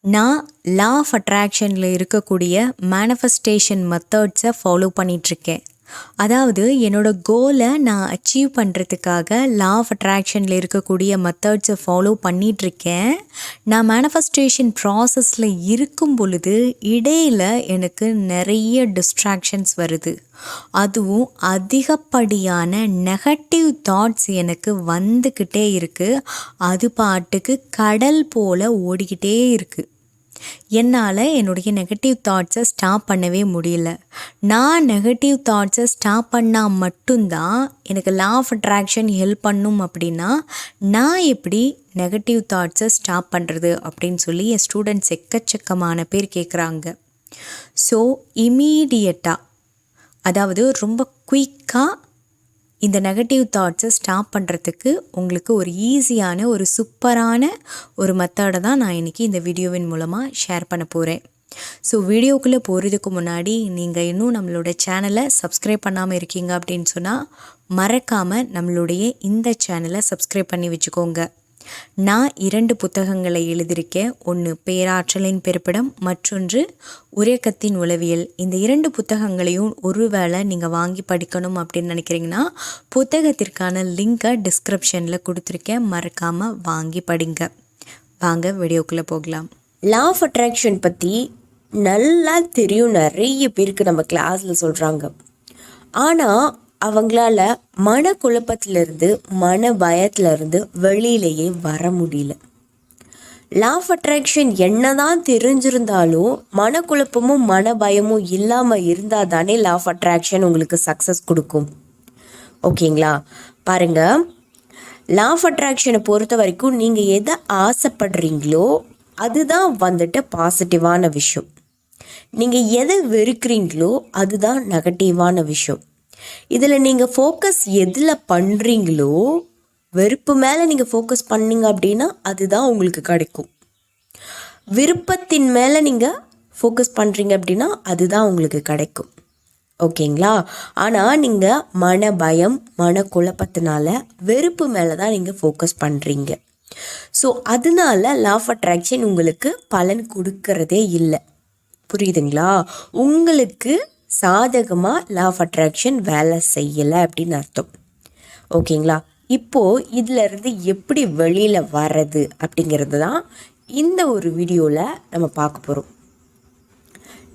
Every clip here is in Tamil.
நான் லா ஆஃப் அட்ராக்ஷனில் இருக்கக்கூடிய மேனிஃபெஸ்டேஷன் மெத்தட்ஸை ஃபாலோ பண்ணிகிட்ருக்கேன். அதாவது என்னோடய கோலை நான் அச்சீவ் பண்ணுறதுக்காக லா ஆஃப் அட்ராக்ஷனில் இருக்கக்கூடிய மெத்தட்ஸை ஃபாலோ பண்ணிகிட்ருக்கேன். நான் மேனிஃபெஸ்டேஷன் ப்ராசஸில் இருக்கும் பொழுது இடையில் எனக்கு நிறைய டிஸ்ட்ராக்ஷன்ஸ் வருது. அதுவும் அதிகப்படியான நெகட்டிவ் தாட்ஸ் எனக்கு வந்துக்கிட்டே இருக்குது. அது பாட்டுக்கு கடல் போல் ஓடிக்கிட்டே இருக்குது. என்னால் என்னுடைய நெகட்டிவ் தாட்ஸை ஸ்டாப் பண்ணவே முடியல. நான் நெகட்டிவ் தாட்ஸை ஸ்டாப் பண்ணால் மட்டும்தான் எனக்கு லா ஆஃப் அட்ராக்ஷன் ஹெல்ப் பண்ணும். அப்படின்னா நான் எப்படி நெகட்டிவ் தாட்ஸை ஸ்டாப் பண்ணுறது அப்படின்னு சொல்லி என் ஸ்டூடெண்ட்ஸ் எக்கச்சக்கமான பேர் கேட்குறாங்க. ஸோ இமீடியட்டாக, அதாவது ரொம்ப குயிக்காக இந்த நெகட்டிவ் தாட்ஸை ஸ்டாப் பண்ணுறதுக்கு உங்களுக்கு ஒரு ஈஸியான ஒரு சூப்பரான ஒரு மெத்தடை தான் நான் இன்றைக்கி இந்த வீடியோவின் மூலமாக ஷேர் பண்ண போகிறேன். ஸோ வீடியோக்குள்ளே போகிறதுக்கு முன்னாடி நீங்கள் இன்னும் நம்மளோட சேனலை சப்ஸ்கிரைப் பண்ணாமல் இருக்கீங்க அப்படின்னு சொன்னால் மறக்காமல் நம்மளுடைய இந்த சேனலை சப்ஸ்கிரைப் பண்ணி வச்சுக்கோங்க. நான் 2 புத்தகங்களை எழுதியிருக்கேன். ஒன்று பேராற்றலின் பிறப்பிடம், மற்றொன்று உரைக்கத்தின் உளவியல். இந்த 2 புத்தகங்களையும் ஒருவேளை நீங்கள் வாங்கி படிக்கணும் அப்படின்னு நினைக்கிறீங்கன்னா புத்தகத்திற்கான லிங்கை டிஸ்கிரிப்ஷனில் கொடுத்துருக்கேன். மறக்காமல் வாங்கி படிங்க. வாங்க வீடியோக்குள்ளே போகலாம். லா ஆஃப் அட்ராக்ஷன் பற்றி நல்லா தெரியும், நிறைய பேருக்கு நம்ம கிளாஸில் சொல்கிறாங்க. ஆனால் அவங்களால மனக்குழப்பத்திலிருந்து மன பயத்திலிருந்து வெளியிலேயே வர முடியல. லா ஆஃப் அட்ராக்ஷன் என்னதான் தெரிஞ்சிருந்தாலும் மனக்குழப்பமும் மன பயமும் இல்லாமல் இருந்தால் தானே லா ஆஃப் அட்ராக்ஷன் உங்களுக்கு சக்ஸஸ் கொடுக்கும். ஓகேங்களா? பாருங்கள், லா ஆஃப் அட்ராக்ஷனை பொறுத்த வரைக்கும் நீங்கள் எதை ஆசைப்படுறீங்களோ அதுதான் வந்துட்டு பாசிட்டிவான விஷயம். நீங்கள் எதை வெறுக்கிறீங்களோ அதுதான் நெகட்டிவான விஷயம். இதில் நீங்கள் ஃபோக்கஸ் எதில் பண்ணுறீங்களோ, வெறுப்பு மேலே நீங்கள் ஃபோக்கஸ் பண்ணீங்க அப்படின்னா அதுதான் உங்களுக்கு கிடைக்கும். விருப்பத்தின் மேலே நீங்கள் ஃபோக்கஸ் பண்ணுறீங்க அப்படின்னா அதுதான் உங்களுக்கு கிடைக்கும். ஓகேங்களா? ஆனால் நீங்கள் மன பயம், மனக்குழப்பத்தினால வெறுப்பு மேலே தான் நீங்கள் ஃபோக்கஸ் பண்ணுறீங்க. ஸோ அதனால லா ஆஃப் அட்ராக்ஷன் உங்களுக்கு பலன் கொடுக்கறதே இல்லை. புரியுதுங்களா? உங்களுக்கு சாதகமாக லா ஆஃப் அட்ராக்ஷன் வேலை செய்யலை அப்படின்னு அர்த்தம். ஓகேங்களா? இப்போது இதிலிருந்து எப்படி வெளியில் வர்றது அப்படிங்கிறது தான் இந்த ஒரு வீடியோவில் நம்ம பார்க்க போகிறோம்.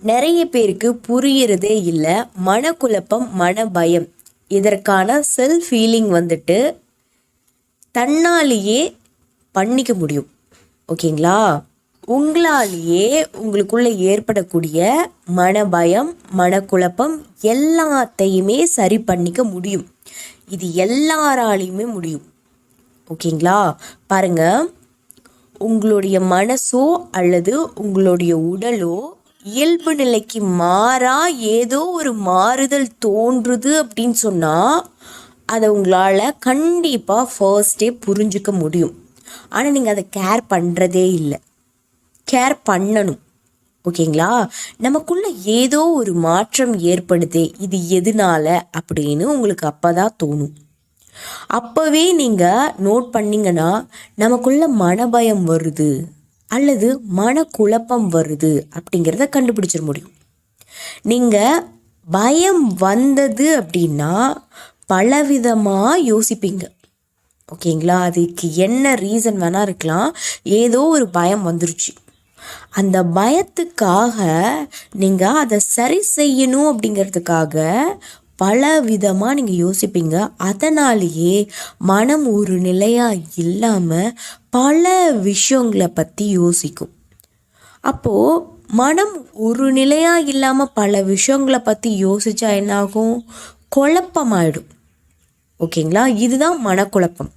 நிறைய பேருக்கு புரியறதே இல்லை. மனக்குழப்பம், மன பயம், இதற்கான செல்ஃப் ஃபீலிங் வந்துட்டு தன்னாலேயே பண்ணிக்க முடியும். ஓகேங்களா? உங்களாலேயே உங்களுக்குள்ளே ஏற்படக்கூடிய மனபயம், மனக்குழப்பம் எல்லாத்தையுமே சரி பண்ணிக்க முடியும். இது எல்லாராலையுமே முடியும். ஓகேங்களா? பாருங்கள், உங்களுடைய மனசோ அல்லது உங்களுடைய உடலோ இயல்பு நிலைக்கு மாறா ஏதோ ஒரு மாறுதல் தோன்றுது அப்படின்னு சொன்னால் அதை உங்களால் கண்டிப்பாக ஃபர்ஸ்டே புரிஞ்சிக்க முடியும். ஆனால் நீங்கள் அதை கேர் பண்ணுறதே இல்லை. கேர் பண்ணணும். ஓகேங்களா? நமக்குள்ள ஏதோ ஒரு மாற்றம் ஏற்படுது, இது எதனால அப்படின்னு உங்களுக்கு அப்போ தான் தோணும். அப்போவே நீங்கள் நோட் பண்ணிங்கன்னா நமக்குள்ள மனபயம் வருது அல்லது மனக்குழப்பம் வருது அப்படிங்கிறத கண்டுபிடிச்சிட முடியும். நீங்கள் பயம் வந்தது அப்படின்னா பலவிதமாக யோசிப்பீங்க. ஓகேங்களா? அதுக்கு என்ன ரீசன் வேணால் இருக்கலாம். ஏதோ ஒரு பயம் வந்துருச்சு. அந்த பயத்துக்காக நீங்கள் அதை சரி செய்யணும் அப்படிங்கிறதுக்காக பல விதமாக நீங்கள் யோசிப்பீங்க. அதனாலேயே மனம் ஒரு நிலையாக இல்லாமல் பல விஷயங்களை பற்றி யோசிக்கும். அப்போது மனம் ஒரு நிலையாக இல்லாமல் பல விஷயங்களை பற்றி யோசித்தா என்னாகும்? குழப்பமாயிடும். ஓகேங்களா? இதுதான் மனக்குழப்பம்.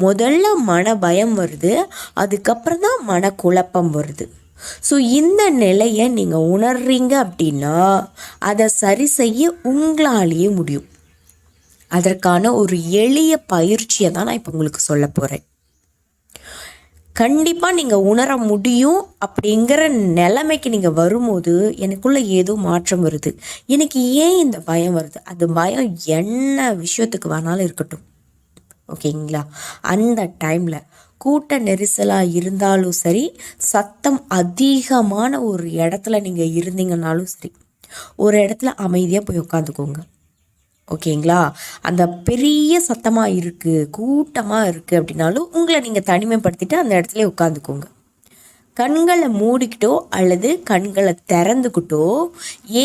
முதல்ல மன பயம் வருது, அதுக்கப்புறம் தான் மனக்குழப்பம் வருது. ஸோ இந்த நிலையை நீங்கள் உணர்றீங்க அப்படின்னா அதை சரி செய்ய உங்களாலேயே முடியும். அதற்கான ஒரு எளிய பயிற்சியை தான் நான் இப்போ உங்களுக்கு சொல்ல போகிறேன். கண்டிப்பாக நீங்கள் உணர முடியும். அப்படிங்கிற நிலைமைக்கு நீங்கள் வரும்போது எனக்குள்ளே ஏதோ மாற்றம் வருது, எனக்கு ஏன் இந்த பயம் வருது, அந்த பயம் என்ன விஷயத்துக்கு வேணாலும் இருக்கட்டும். ஓகேங்களா? அந்த டைமில் கூட்ட நெரிசலாக இருந்தாலும் சரி, சத்தம் அதிகமான ஒரு இடத்துல நீங்கள் இருந்தீங்கன்னாலும் சரி, ஒரு இடத்துல அமைதியாக போய் உட்காந்துக்கோங்க. ஓகேங்களா? அந்த பெரிய சத்தமாக இருக்குது, கூட்டமாக இருக்குது அப்படின்னாலும் உங்களை நீங்கள் தனிமைப்படுத்திட்டு அந்த இடத்துல உட்காந்துக்கோங்க. கண்களை மூடிக்கிட்டோ அல்லது கண்களை திறந்துக்கிட்டோ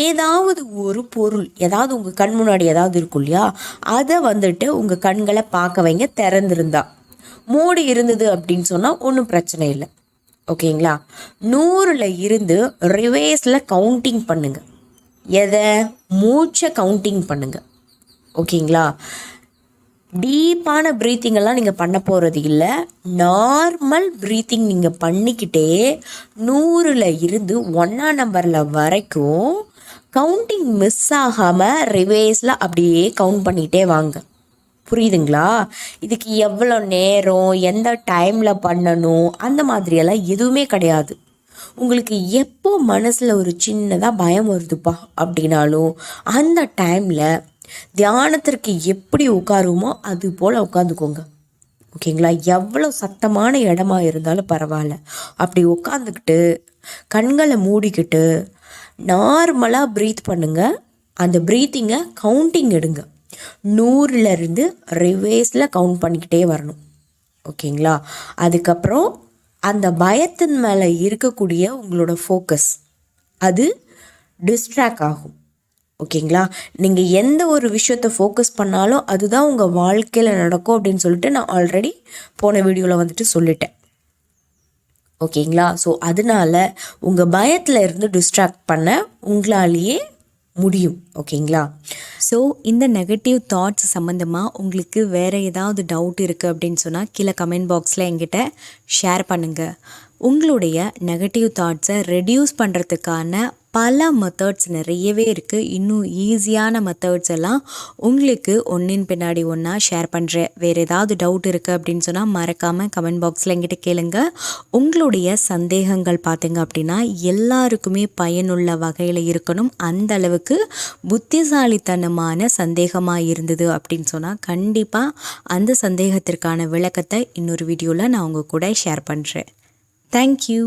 ஏதாவது ஒரு பொருள், ஏதாவது உங்கள் கண் முன்னாடி ஏதாவது இருக்கும் இல்லையா, அதை வந்துட்டு உங்கள் கண்களை பார்க்க வைங்க. திறந்துருந்தா. மூடி இருந்தது அப்படின்னு சொன்னால் ஒன்றும் பிரச்சனை இல்லை. ஓகேங்களா? 100ல் இருந்து ரிவேஸில் கவுண்டிங் பண்ணுங்க. எதை? மூச்சை கவுண்டிங் பண்ணுங்க. ஓகேங்களா? டீப்பான ப்ரீத்திங்கெல்லாம் நீங்கள் பண்ண போகிறது இல்லை. நார்மல் ப்ரீத்திங் நீங்கள் பண்ணிக்கிட்டே 100ல் இருந்து 1ஆம் நம்பரில் வரைக்கும் கவுண்டிங் மிஸ் ஆகாமல் ரிவேஸில் அப்படியே கவுண்ட் பண்ணிகிட்டே வாங்க. புரியுதுங்களா? இதுக்கு எவ்வளோ நேரம், எந்த டைமில் பண்ணணும், அந்த மாதிரியெல்லாம் எதுவுமே கிடையாது. உங்களுக்கு எப்போ மனசில் ஒரு சின்னதாக பயம் வருதுப்பா அப்படின்னாலும் அந்த டைமில் தியானத்திற்கு எப்படி உட்காருமோ அது போல் உட்காந்துக்கோங்க. ஓகேங்களா? எவ்வளோ சத்தமான இடமா இருந்தாலும் பரவாயில்ல, அப்படி உட்காந்துக்கிட்டு கண்களை மூடிக்கிட்டு நார்மலாக ப்ரீத் பண்ணுங்கள். அந்த ப்ரீத்திங்கை கவுண்டிங் எடுங்க. 100ல் இருந்து ரிவேஸில் கவுண்ட் பண்ணிக்கிட்டே வரணும். ஓகேங்களா? அதுக்கப்புறம் அந்த பயத்தின் மேலே இருக்கக்கூடிய உங்களோட ஃபோக்கஸ் அது டிஸ்ட்ராக்ட் ஆகும். ஓகேங்களா? நீங்கள் எந்த ஒரு விஷயத்தை ஃபோக்கஸ் பண்ணாலும் அதுதான் உங்கள் வாழ்க்கையில் நடக்கும் அப்படின்னு சொல்லிட்டு நான் ஆல்ரெடி போன வீடியோவில் வந்துட்டு சொல்லிட்டேன். ஓகேங்களா? ஸோ அதனால உங்கள் பயத்தில் இருந்து டிஸ்ட்ராக்ட் பண்ண உங்களாலேயே முடியும். ஓகேங்களா? ஸோ இந்த நெகட்டிவ் தாட்ஸ் சம்மந்தமாக உங்களுக்கு வேறு ஏதாவது டவுட் இருக்குது அப்படின்னு சொன்னால் கீழே கமெண்ட் பாக்ஸில் என்கிட்ட ஷேர் பண்ணுங்கள். உங்களுடைய நெகட்டிவ் தாட்ஸை ரெடியூஸ் பண்ணுறதுக்கான பல மெத்தட்ஸ் நிறையவே இருக்குது. இன்னும் ஈஸியான மெத்தட்ஸ் எல்லாம் உங்களுக்கு ஒன்றின் பின்னாடி ஒன்றா ஷேர் பண்ணுறேன். வேறு ஏதாவது டவுட் இருக்குது அப்படின்னு சொன்னால் மறக்காமல் கமெண்ட் பாக்ஸில் என்கிட்ட கேளுங்க. உங்களுடைய சந்தேகங்கள் பார்த்தீங்க அப்படின்னா எல்லாருக்குமே பயனுள்ள வகையில் இருக்கணும். அந்த அளவுக்கு புத்திசாலித்தனமான சந்தேகமாக இருந்தது அப்படின்னு சொன்னால் கண்டிப்பாக அந்த சந்தேகத்திற்கான விளக்கத்தை இன்னொரு வீடியோவில் நான் உங்கள் கூட ஷேர் பண்ணுறேன். தேங்க்யூ.